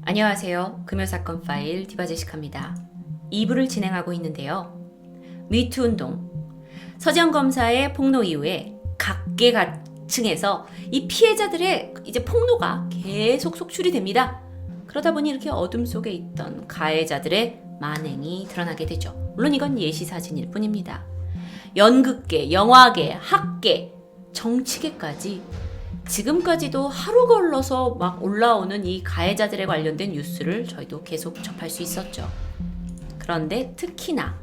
안녕하세요. 금요사건 파일 디바제시카입니다. 2부를 진행하고 있는데요. 미투 운동, 서지현 검사의 폭로 이후에 각계각층에서 이 피해자들의 이제 폭로가 계속 속출이 됩니다. 그러다 보니 이렇게 어둠 속에 있던 가해자들의 만행이 드러나게 되죠. 물론 이건 예시 사진일 뿐입니다. 연극계, 영화계, 학계, 정치계까지 지금까지도 하루 걸러서 막 올라오는 이 가해자들에 관련된 뉴스를 저희도 계속 접할 수 있었죠. 그런데 특히나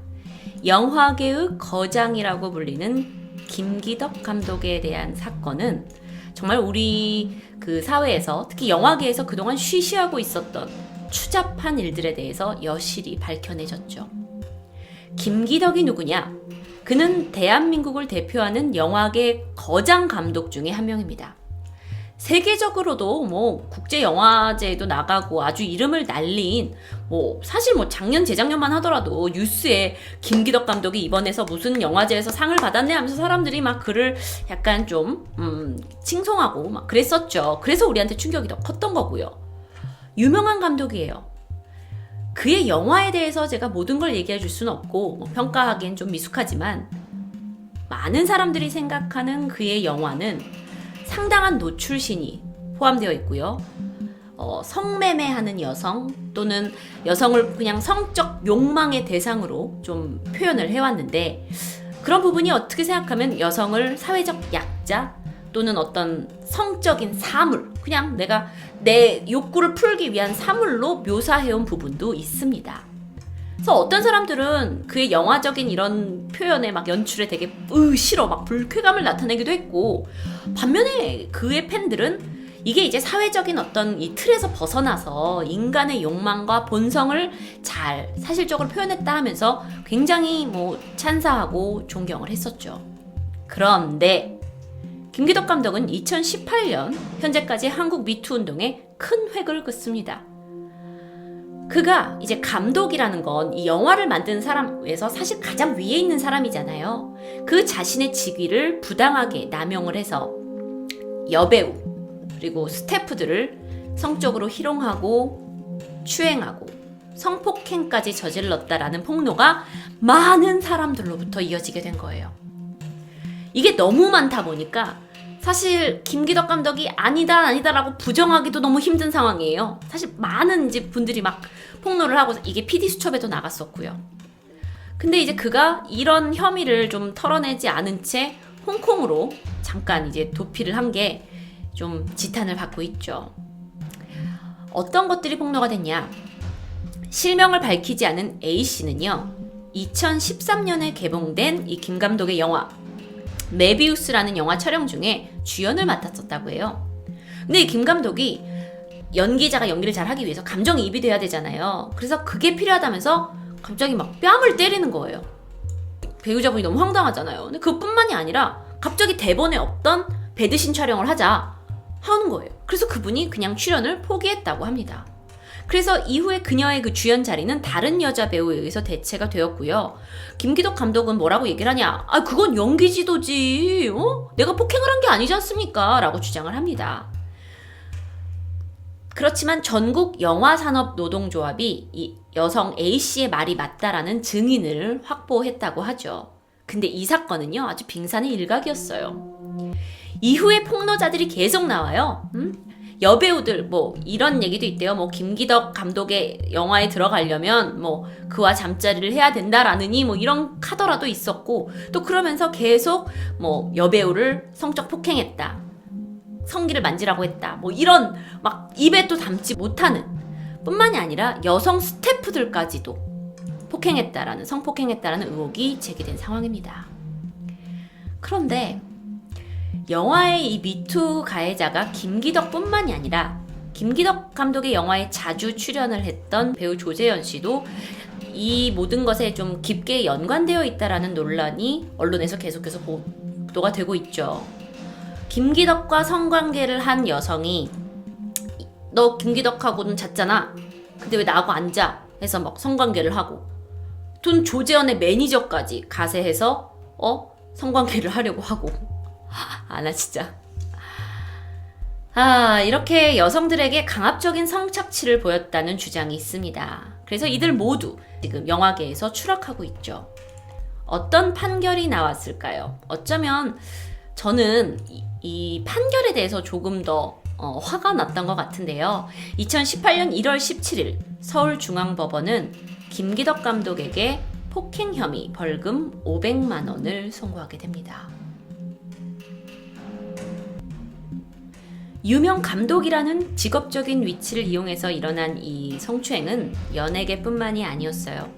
영화계의 거장이라고 불리는 김기덕 감독에 대한 사건은 정말 우리 그 사회에서 특히 영화계에서 그동안 쉬쉬하고 있었던 추잡한 일들에 대해서 여실히 밝혀내졌죠. 김기덕이 누구냐? 그는 대한민국을 대표하는 영화계 거장 감독 중에 한 명입니다. 세계적으로도 뭐 국제영화제에도 나가고 아주 이름을 날린 사실 작년 재작년만 하더라도 뉴스에 김기덕 감독이 이번에서 무슨 영화제에서 상을 받았네 하면서 사람들이 막 그를 약간 좀 칭송하고 막 그랬었죠. 그래서 우리한테 충격이 더 컸던 거고요. 유명한 감독이에요. 그의 영화에 대해서 제가 모든 걸 얘기해 줄 수는 없고 평가하기엔 좀 미숙하지만 많은 사람들이 생각하는 그의 영화는 상당한 노출신이 포함되어 있고요. 성매매하는 여성 또는 여성을 그냥 성적 욕망의 대상으로 좀 표현을 해왔는데 그런 부분이 어떻게 생각하면 여성을 사회적 약자 또는 어떤 성적인 사물, 그냥 내가 내 욕구를 풀기 위한 사물로 묘사해온 부분도 있습니다. 그래서 어떤 사람들은 그의 영화적인 이런 표현에 막 연출에 되게 싫어 막 불쾌감을 나타내기도 했고, 반면에 그의 팬들은 이게 이제 사회적인 어떤 이 틀에서 벗어나서 인간의 욕망과 본성을 잘 사실적으로 표현했다 하면서 굉장히 찬사하고 존경을 했었죠. 그런데 김기덕 감독은 2018년 현재까지 한국 미투 운동에 큰 획을 긋습니다. 그가 이제 감독이라는 건 이 영화를 만든 사람에서 사실 가장 위에 있는 사람이잖아요. 그 자신의 직위를 부당하게 남용을 해서 여배우 그리고 스태프들을 성적으로 희롱하고 추행하고 성폭행까지 저질렀다라는 폭로가 많은 사람들로부터 이어지게 된 거예요. 이게 너무 많다 보니까 사실 김기덕 감독이 아니다라고 부정하기도 너무 힘든 상황이에요. 사실 많은 이제 분들이 막 폭로를 하고 이게 PD수첩에도 나갔었고요. 근데 이제 그가 이런 혐의를 좀 털어내지 않은 채 홍콩으로 잠깐 이제 도피를 한 게 좀 지탄을 받고 있죠. 어떤 것들이 폭로가 됐냐? 실명을 밝히지 않은 A씨는요, 2013년에 개봉된 이 김 감독의 영화 메비우스라는 영화 촬영 중에 주연을 맡았었다고 해요. 근데 이 김 감독이 연기자가 연기를 잘 하기 위해서 감정이입이 돼야 되잖아요. 그래서 그게 필요하다면서 갑자기 막 뺨을 때리는 거예요. 배우자분이 너무 황당하잖아요. 근데 그것뿐만이 아니라 갑자기 대본에 없던 배드신 촬영을 하자 하는 거예요. 그래서 그분이 그냥 출연을 포기했다고 합니다. 그래서 이후에 그녀의 그 주연 자리는 다른 여자 배우에 의해서 대체가 되었고요. 김기덕 감독은 뭐라고 얘기를 하냐? 그건 연기 지도지. 내가 폭행을 한 게 아니지 않습니까? 라고 주장을 합니다. 그렇지만 전국 영화산업노동조합이 이 여성 A씨의 말이 맞다라는 증인을 확보했다고 하죠. 근데 이 사건은요, 아주 빙산의 일각이었어요. 이후에 폭로자들이 계속 나와요. 여배우들 이런 얘기도 있대요. 김기덕 감독의 영화에 들어가려면 그와 잠자리를 해야 된다라느니 이런 카더라도 있었고, 또 그러면서 계속 여배우를 성적 폭행했다, 성기를 만지라고 했다, 이런 막 입에 또 담지 못하는 뿐만이 아니라 여성 스태프들까지도 성폭행했다라는 의혹이 제기된 상황입니다. 그런데 영화의 이 미투 가해자가 김기덕 뿐만이 아니라 김기덕 감독의 영화에 자주 출연을 했던 배우 조재현 씨도 이 모든 것에 좀 깊게 연관되어 있다라는 논란이 언론에서 계속해서 보도가 되고 있죠. 김기덕과 성관계를 한 여성이 너 김기덕하고는 잤잖아. 근데 왜 나하고 안 자? 해서 막 성관계를 하고, 또 조재현의 매니저까지 가세해서 성관계를 하려고 하고. 나 진짜 이렇게 여성들에게 강압적인 성착취를 보였다는 주장이 있습니다. 그래서 이들 모두 지금 영화계에서 추락하고 있죠. 어떤 판결이 나왔을까요? 어쩌면 저는 이 판결에 대해서 조금 더 화가 났던 것 같은데요. 2018년 1월 17일 서울중앙법원은 김기덕 감독에게 폭행 혐의 벌금 500만 원을 선고하게 됩니다. 유명 감독이라는 직업적인 위치를 이용해서 일어난 이 성추행은 연예계뿐만이 아니었어요.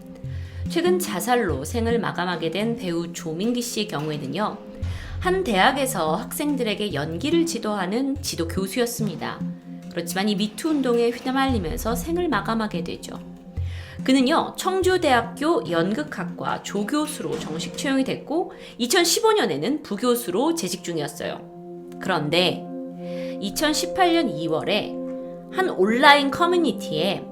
최근 자살로 생을 마감하게 된 배우 조민기 씨의 경우에는요. 한 대학에서 학생들에게 연기를 지도하는 지도 교수였습니다. 그렇지만 이 미투 운동에 휘말리면서 생을 마감하게 되죠. 그는요, 청주대학교 연극학과 조교수로 정식 채용이 됐고 2015년에는 부교수로 재직 중이었어요. 그런데 2018년 2월에 한 온라인 커뮤니티에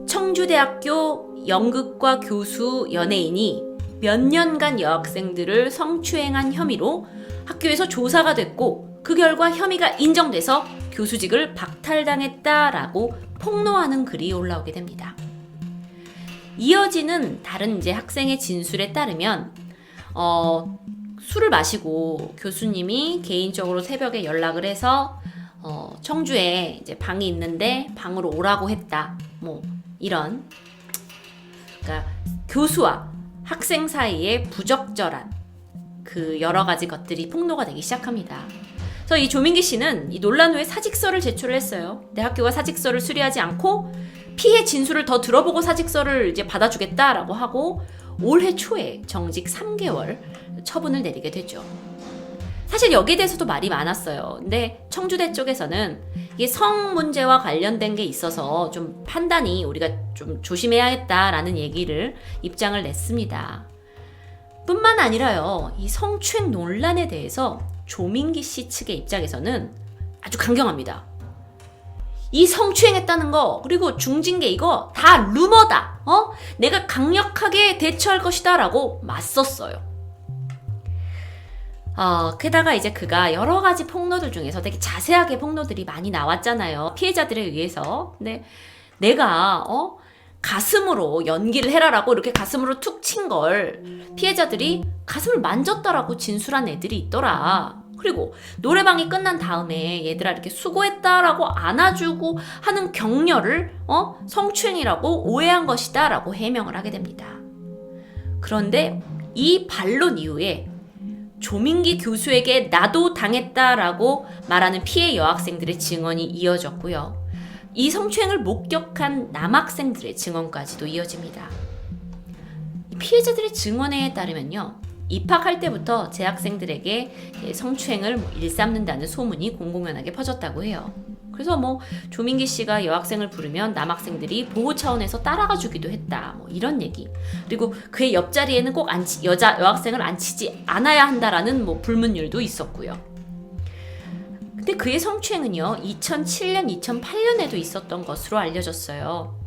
청주대학교 연극과 교수 연예인이 몇 년간 여학생들을 성추행한 혐의로 학교에서 조사가 됐고 그 결과 혐의가 인정돼서 교수직을 박탈당했다라고 폭로하는 글이 올라오게 됩니다. 이어지는 다른 학생의 진술에 따르면 술을 마시고 교수님이 개인적으로 새벽에 연락을 해서 청주에 방이 있는데 방으로 오라고 했다. 이런 그러니까 교수와 학생 사이에 부적절한 그 여러 가지 것들이 폭로가 되기 시작합니다. 그래서 이 조민기 씨는 이 논란 후에 사직서를 제출을 했어요. 내 학교가 사직서를 수리하지 않고 피해 진술을 더 들어보고 사직서를 받아주겠다라고 하고 올해 초에 정직 3개월 처분을 내리게 되죠. 사실 여기에 대해서도 말이 많았어요. 근데 청주대 쪽에서는 이게 성 문제와 관련된 게 있어서 좀 판단이 우리가 좀 조심해야겠다라는 입장을 냈습니다. 뿐만 아니라요, 이 성추행 논란에 대해서 조민기 씨 측의 입장에서는 아주 강경합니다. 이 성추행했다는 거, 그리고 중징계 이거 다 루머다. 내가 강력하게 대처할 것이다 라고 맞섰어요. 게다가 그가 여러 가지 폭로들 중에서 되게 자세하게 폭로들이 많이 나왔잖아요. 피해자들에 의해서. 근데 내가 가슴으로 연기를 해라라고 이렇게 가슴으로 툭 친 걸 피해자들이 가슴을 만졌다라고 진술한 애들이 있더라. 그리고 노래방이 끝난 다음에 얘들아 이렇게 수고했다라고 안아주고 하는 격려를 성추행이라고 오해한 것이다 라고 해명을 하게 됩니다. 그런데 이 반론 이후에 조민기 교수에게 나도 당했다라고 말하는 피해 여학생들의 증언이 이어졌고요. 이 성추행을 목격한 남학생들의 증언까지도 이어집니다. 피해자들의 증언에 따르면요. 입학할 때부터 재학생들에게 성추행을 일삼는다는 소문이 공공연하게 퍼졌다고 해요. 그래서 조민기 씨가 여학생을 부르면 남학생들이 보호 차원에서 따라가 주기도 했다. 이런 얘기. 그리고 그의 옆자리에는 꼭 여학생을 앉히지 않아야 한다라는 불문율도 있었고요. 근데 그의 성추행은요, 2007년, 2008년에도 있었던 것으로 알려졌어요.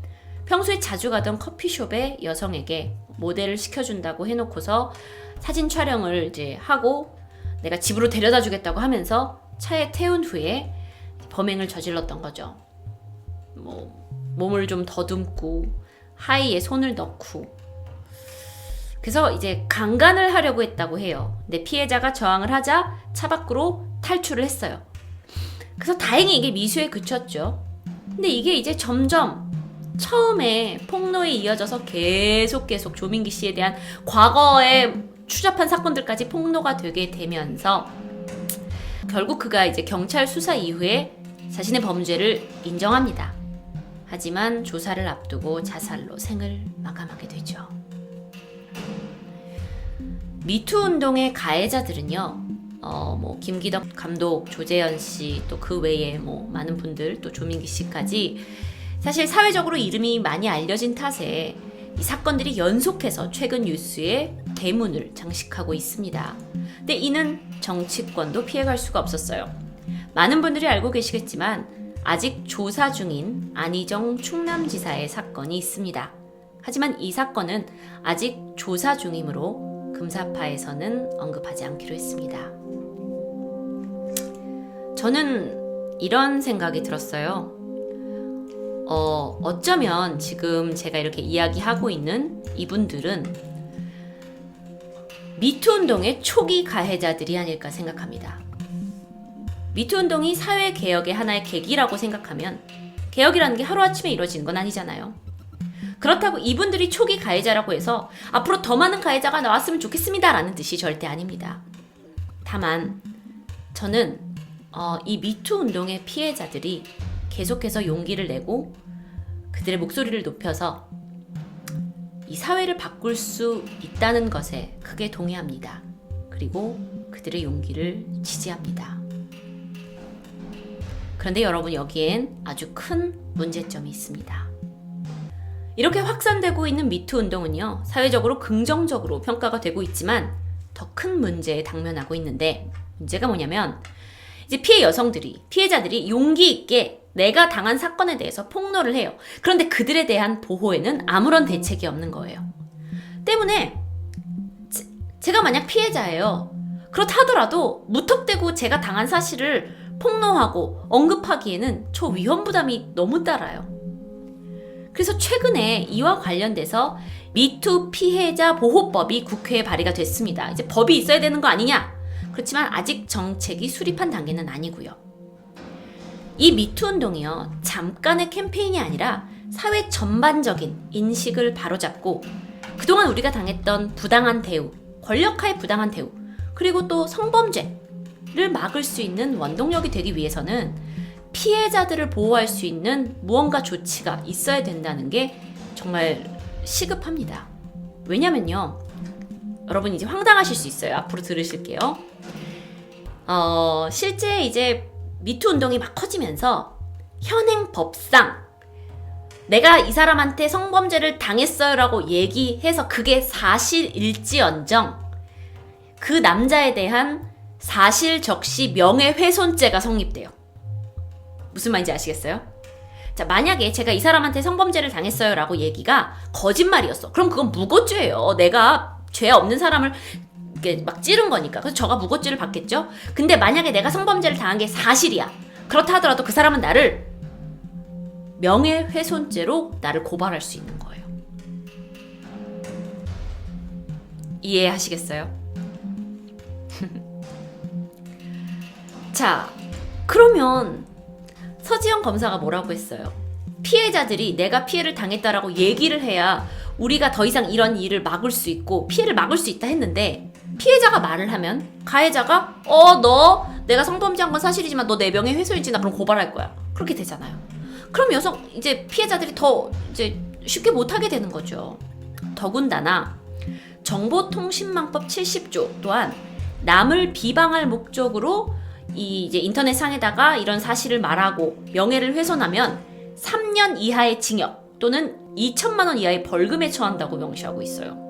평소에 자주 가던 커피숍에 여성에게 모델을 시켜준다고 해놓고서 사진 촬영을 하고 내가 집으로 데려다 주겠다고 하면서 차에 태운 후에 범행을 저질렀던 거죠. 몸을 좀 더듬고 하의에 손을 넣고 그래서 강간을 하려고 했다고 해요. 근데 피해자가 저항을 하자 차 밖으로 탈출을 했어요. 그래서 다행히 이게 미수에 그쳤죠. 근데 이게 점점 처음에 폭로에 이어져서 계속 조민기 씨에 대한 과거에 추잡한 사건들까지 폭로가 되게 되면서 결국 그가 경찰 수사 이후에 자신의 범죄를 인정합니다. 하지만 조사를 앞두고 자살로 생을 마감하게 되죠. 미투 운동의 가해자들은요, 김기덕 감독, 조재현 씨, 또 그 외에 많은 분들, 또 조민기 씨까지 사실 사회적으로 이름이 많이 알려진 탓에 이 사건들이 연속해서 최근 뉴스에 대문을 장식하고 있습니다. 근데 이는 정치권도 피해갈 수가 없었어요. 많은 분들이 알고 계시겠지만 아직 조사 중인 안희정 충남지사의 사건이 있습니다. 하지만 이 사건은 아직 조사 중이므로 금사파에서는 언급하지 않기로 했습니다. 저는 이런 생각이 들었어요. 어쩌면 지금 제가 이렇게 이야기하고 있는 이분들은 미투 운동의 초기 가해자들이 아닐까 생각합니다. 미투 운동이 사회 개혁의 하나의 계기라고 생각하면 개혁이라는 게 하루아침에 이루어지는 건 아니잖아요. 그렇다고 이분들이 초기 가해자라고 해서 앞으로 더 많은 가해자가 나왔으면 좋겠습니다 라는 뜻이 절대 아닙니다. 다만 저는 이 미투 운동의 피해자들이 계속해서 용기를 내고 그들의 목소리를 높여서 이 사회를 바꿀 수 있다는 것에 크게 동의합니다. 그리고 그들의 용기를 지지합니다. 그런데 여러분, 여기엔 아주 큰 문제점이 있습니다. 이렇게 확산되고 있는 미투 운동은요, 사회적으로 긍정적으로 평가가 되고 있지만 더 큰 문제에 당면하고 있는데, 문제가 뭐냐면 이제 피해자들이 용기 있게 내가 당한 사건에 대해서 폭로를 해요. 그런데 그들에 대한 보호에는 아무런 대책이 없는 거예요. 때문에 제가 만약 피해자예요. 그렇다 하더라도 무턱대고 제가 당한 사실을 폭로하고 언급하기에는 초위험 부담이 너무 따라요. 그래서 최근에 이와 관련돼서 미투 피해자 보호법이 국회에 발의가 됐습니다. 이제 법이 있어야 되는 거 아니냐? 그렇지만 아직 정책이 수립한 단계는 아니고요. 이 미투 운동이요, 잠깐의 캠페인이 아니라 사회 전반적인 인식을 바로잡고 그동안 우리가 당했던 부당한 대우, 권력하의 부당한 대우, 그리고 또 성범죄를 막을 수 있는 원동력이 되기 위해서는 피해자들을 보호할 수 있는 무언가 조치가 있어야 된다는 게 정말 시급합니다. 왜냐면요, 여러분 이제 황당하실 수 있어요. 앞으로 들으실게요. 실제 이제 미투 운동이 막 커지면서 현행 법상 내가 이 사람한테 성범죄를 당했어요 라고 얘기해서 그게 사실일지언정 그 남자에 대한 사실적시 명예훼손죄가 성립돼요. 무슨 말인지 아시겠어요? 자, 만약에 제가 이 사람한테 성범죄를 당했어요 라고 얘기가 거짓말이었어. 그럼 그건 무고죄예요. 내가 죄 없는 사람을 이렇게 막 찌른 거니까. 그래서 저가 무고죄를 받겠죠? 근데 만약에 내가 성범죄를 당한 게 사실이야. 그렇다 하더라도 그 사람은 나를 명예훼손죄로 나를 고발할 수 있는 거예요. 이해하시겠어요? 자, 그러면 서지영 검사가 뭐라고 했어요? 피해자들이 내가 피해를 당했다라고 얘기를 해야 우리가 더 이상 이런 일을 막을 수 있고 피해를 막을 수 있다 했는데, 피해자가 말을 하면 가해자가 너 내가 성범죄한 건 사실이지만 너 내 명예훼손이지, 나 그럼 고발할 거야. 그렇게 되잖아요. 그럼 이제 피해자들이 더 이제 쉽게 못하게 되는 거죠. 더군다나 정보통신망법 70조 또한 남을 비방할 목적으로 이제 인터넷 상에다가 이런 사실을 말하고 명예를 훼손하면 3년 이하의 징역 또는 2천만 원 이하의 벌금에 처한다고 명시하고 있어요.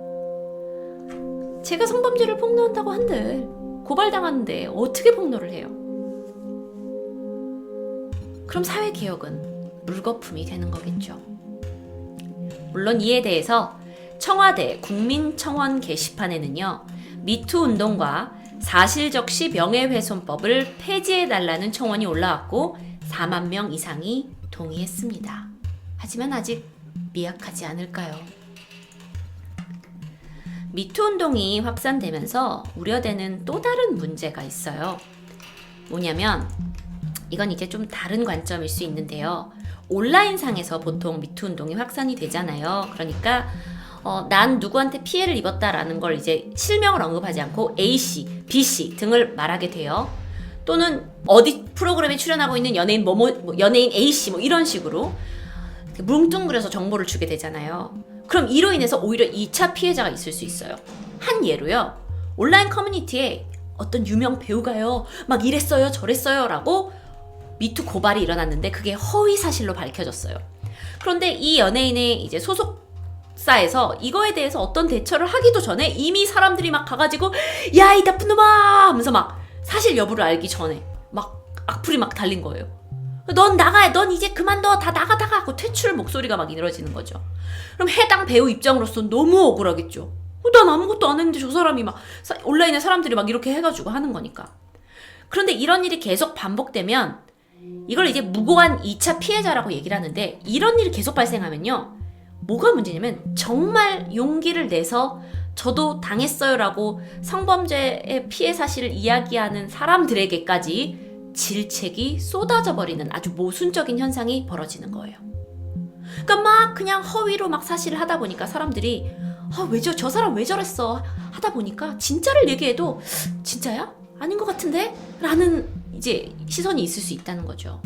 제가 성범죄를 폭로한다고 한들 고발당하는데 어떻게 폭로를 해요? 그럼 사회개혁은 물거품이 되는 거겠죠. 물론 이에 대해서 청와대 국민청원 게시판에는요, 미투 운동과 사실적시 명예훼손법을 폐지해달라는 청원이 올라왔고 4만 명 이상이 동의했습니다. 하지만 아직 미약하지 않을까요? 미투 운동이 확산되면서 우려되는 또 다른 문제가 있어요. 뭐냐면 이건 이제 좀 다른 관점일 수 있는데요. 온라인상에서 보통 미투 운동이 확산이 되잖아요. 그러니까 난 누구한테 피해를 입었다라는 걸 이제 실명을 언급하지 않고 A씨, B씨 등을 말하게 돼요. 또는 어디 프로그램에 출연하고 있는 연예인 연예인 A씨 이런 식으로 뭉뚱그려서 정보를 주게 되잖아요. 그럼 이로 인해서 오히려 2차 피해자가 있을 수 있어요. 한 예로요, 온라인 커뮤니티에 어떤 유명 배우가요 막 이랬어요 저랬어요 라고 미투 고발이 일어났는데 그게 허위 사실로 밝혀졌어요. 그런데 이 연예인의 이제 소속사에서 이거에 대해서 어떤 대처를 하기도 전에 이미 사람들이 막 가가지고 야 이 나쁜 놈아 하면서 막 사실 여부를 알기 전에 막 악플이 막 달린 거예요. 넌 나가, 넌 이제 그만둬, 다 나가 하고 퇴출 목소리가 막 이뤄지는 거죠. 그럼 해당 배우 입장으로서 너무 억울하겠죠. 난 아무것도 안 했는데 저 사람이 막 온라인에 사람들이 막 이렇게 해가지고 하는 거니까. 그런데 이런 일이 계속 반복되면 이걸 이제 무고한 2차 피해자라고 얘기를 하는데, 이런 일이 계속 발생하면요, 뭐가 문제냐면 정말 용기를 내서 저도 당했어요라고 성범죄의 피해 사실을 이야기하는 사람들에게까지 질책이 쏟아져 버리는 아주 모순적인 현상이 벌어지는 거예요. 그러니까 막 그냥 허위로 막 사실을 하다 보니까 사람들이 저 사람 왜 저랬어 하다 보니까 진짜를 얘기해도 진짜야? 아닌 것 같은데? 라는 이제 시선이 있을 수 있다는 거죠.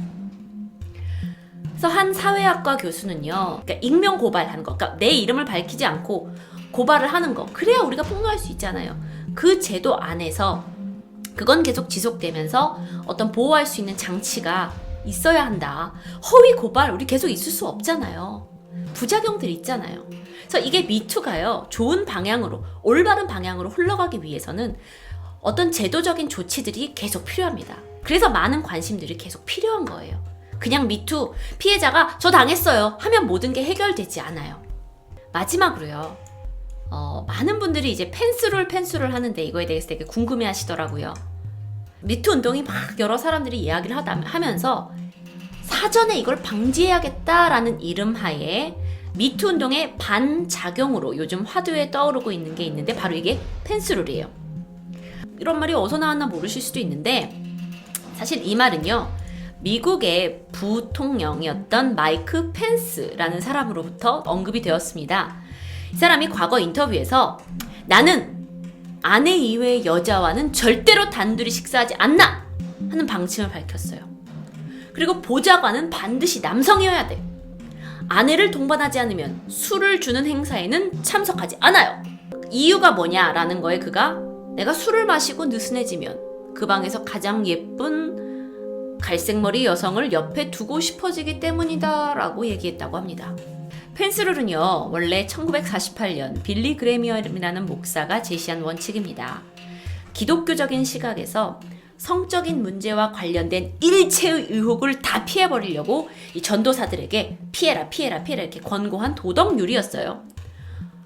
그래서 한 사회학과 교수는요, 그러니까 익명 고발하는 거, 그러니까 내 이름을 밝히지 않고 고발을 하는 거, 그래야 우리가 폭로할 수 있잖아요. 그 제도 안에서 그건 계속 지속되면서 어떤 보호할 수 있는 장치가 있어야 한다. 허위 고발 우리 계속 있을 수 없잖아요. 부작용들이 있잖아요. 그래서 이게 미투가요, 좋은 방향으로, 올바른 방향으로 흘러가기 위해서는 어떤 제도적인 조치들이 계속 필요합니다. 그래서 많은 관심들이 계속 필요한 거예요. 그냥 미투 피해자가 저 당했어요 하면 모든 게 해결되지 않아요. 마지막으로요, 많은 분들이 이제 펜스룰 하는데 이거에 대해서 되게 궁금해 하시더라고요. 미투 운동이 막 여러 사람들이 이야기를 하면서 사전에 이걸 방지해야겠다라는 이름 하에 미투 운동의 반작용으로 요즘 화두에 떠오르고 있는 게 있는데, 바로 이게 펜스룰이에요. 이런 말이 어디서 나왔나 모르실 수도 있는데, 사실 이 말은요, 미국의 부통령이었던 마이크 펜스라는 사람으로부터 언급이 되었습니다. 이 사람이 과거 인터뷰에서 나는 아내 이외의 여자와는 절대로 단둘이 식사하지 않나 하는 방침을 밝혔어요. 그리고 보좌관은 반드시 남성이어야 돼. 아내를 동반하지 않으면 술을 주는 행사에는 참석하지 않아요. 이유가 뭐냐라는 거에 그가 내가 술을 마시고 느슨해지면 그 방에서 가장 예쁜 갈색머리 여성을 옆에 두고 싶어지기 때문이다 라고 얘기했다고 합니다. 펜스룰은요, 원래 1948년 빌리 그레미엄이라는 목사가 제시한 원칙입니다. 기독교적인 시각에서 성적인 문제와 관련된 일체의 의혹을 다 피해버리려고 이 전도사들에게 피해라 이렇게 권고한 도덕률이었어요.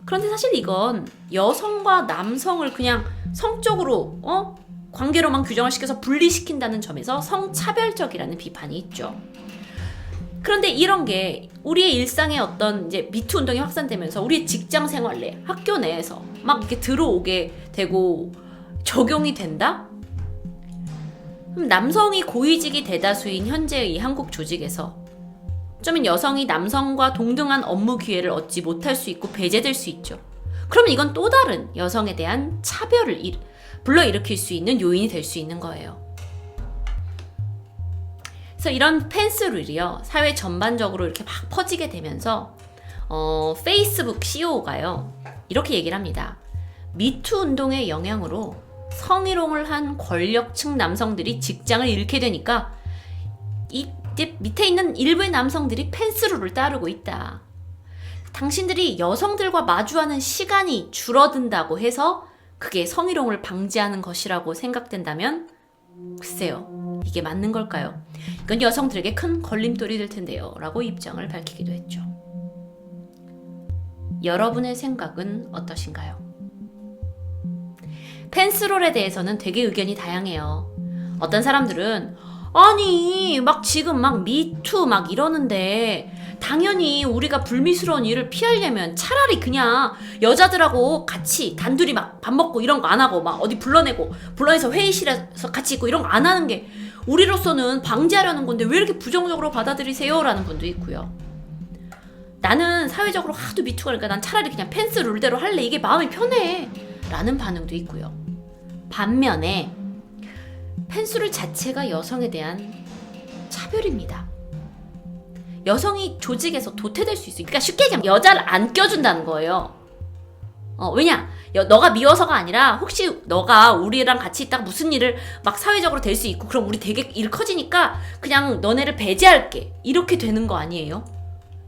그런데 사실 이건 여성과 남성을 그냥 성적으로 관계로만 규정을 시켜서 분리시킨다는 점에서 성차별적이라는 비판이 있죠. 그런데 이런 게 우리의 일상의 어떤 이제 미투 운동이 확산되면서 우리의 직장 생활 내, 학교 내에서 막 이렇게 들어오게 되고 적용이 된다? 그럼 남성이 고위직이 대다수인 현재의 이 한국 조직에서 어쩌면 여성이 남성과 동등한 업무 기회를 얻지 못할 수 있고 배제될 수 있죠. 그러면 이건 또 다른 여성에 대한 차별을 불러일으킬 수 있는 요인이 될 수 있는 거예요. 그래서 이런 펜스룰이요, 사회 전반적으로 이렇게 막 퍼지게 되면서 페이스북 CEO가요, 이렇게 얘기를 합니다. 미투 운동의 영향으로 성희롱을 한 권력층 남성들이 직장을 잃게 되니까 이제 밑에 있는 일부의 남성들이 펜스룰을 따르고 있다. 당신들이 여성들과 마주하는 시간이 줄어든다고 해서 그게 성희롱을 방지하는 것이라고 생각된다면 글쎄요, 이게 맞는 걸까요? 이건 여성들에게 큰 걸림돌이 될 텐데요 라고 입장을 밝히기도 했죠. 여러분의 생각은 어떠신가요? 펜스룰에 대해서는 되게 의견이 다양해요. 어떤 사람들은 아니 막 지금 막 미투 막 이러는데 당연히 우리가 불미스러운 일을 피하려면 차라리 그냥 여자들하고 같이 단둘이 막 밥 먹고 이런 거 안 하고 막 어디 불러내서 회의실에서 같이 있고 이런 거 안 하는 게 우리로서는 방지하려는 건데 왜 이렇게 부정적으로 받아들이세요? 라는 분도 있고요. 나는 사회적으로 하도 미투가 그러니까 난 차라리 그냥 펜스 룰대로 할래. 이게 마음이 편해. 라는 반응도 있고요. 반면에 펜스룰 자체가 여성에 대한 차별입니다. 여성이 조직에서 도태될 수 있어요. 그러니까 쉽게 얘기하면 여자를 안 껴준다는 거예요. 왜냐? 너가 미워서가 아니라 혹시 너가 우리랑 같이 있다가 무슨 일을 막 사회적으로 될 수 있고 그럼 우리 되게 일 커지니까 그냥 너네를 배제할게. 이렇게 되는 거 아니에요?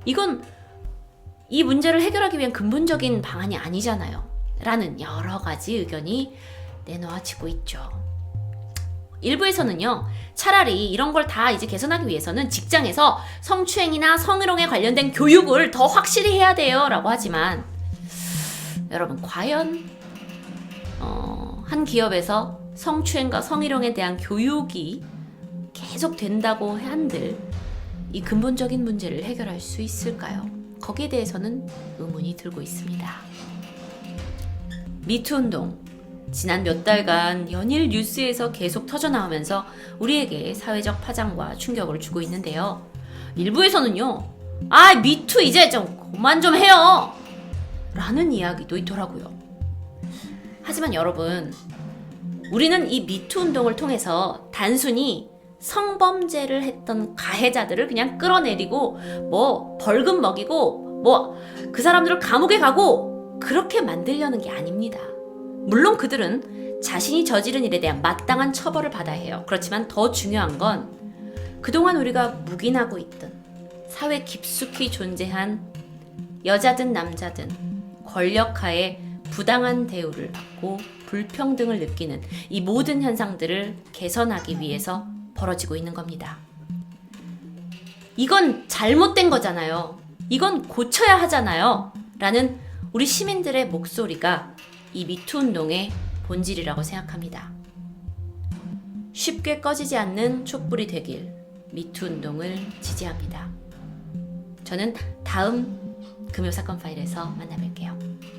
이건 이 문제를 해결하기 위한 근본적인 방안이 아니잖아요. 라는 여러 가지 의견이 내놓아지고 있죠. 일부에서는요, 차라리 이런 걸 다 이제 개선하기 위해서는 직장에서 성추행이나 성희롱에 관련된 교육을 더 확실히 해야 돼요 라고 하지만 여러분 과연 한 기업에서 성추행과 성희롱에 대한 교육이 계속 된다고 한들 이 근본적인 문제를 해결할 수 있을까요? 거기에 대해서는 의문이 들고 있습니다. 미투 운동, 지난 몇 달간 연일 뉴스에서 계속 터져나오면서 우리에게 사회적 파장과 충격을 주고 있는데요. 일부에서는요, 미투 이제 좀 그만 좀 해요! 라는 이야기도 있더라고요. 하지만 여러분, 우리는 이 미투 운동을 통해서 단순히 성범죄를 했던 가해자들을 그냥 끌어내리고 벌금 먹이고 그 사람들을 감옥에 가고 그렇게 만들려는 게 아닙니다. 물론 그들은 자신이 저지른 일에 대한 마땅한 처벌을 받아야 해요. 그렇지만 더 중요한 건 그동안 우리가 묵인하고 있던 사회 깊숙이 존재한 여자든 남자든 권력하에 부당한 대우를 받고 불평등을 느끼는 이 모든 현상들을 개선하기 위해서 벌어지고 있는 겁니다. 이건 잘못된 거잖아요. 이건 고쳐야 하잖아요. 라는 우리 시민들의 목소리가 이 미투 운동의 본질이라고 생각합니다. 쉽게 꺼지지 않는 촛불이 되길 미투 운동을 지지합니다. 저는 다음 금요사건 파일에서 만나뵐게요.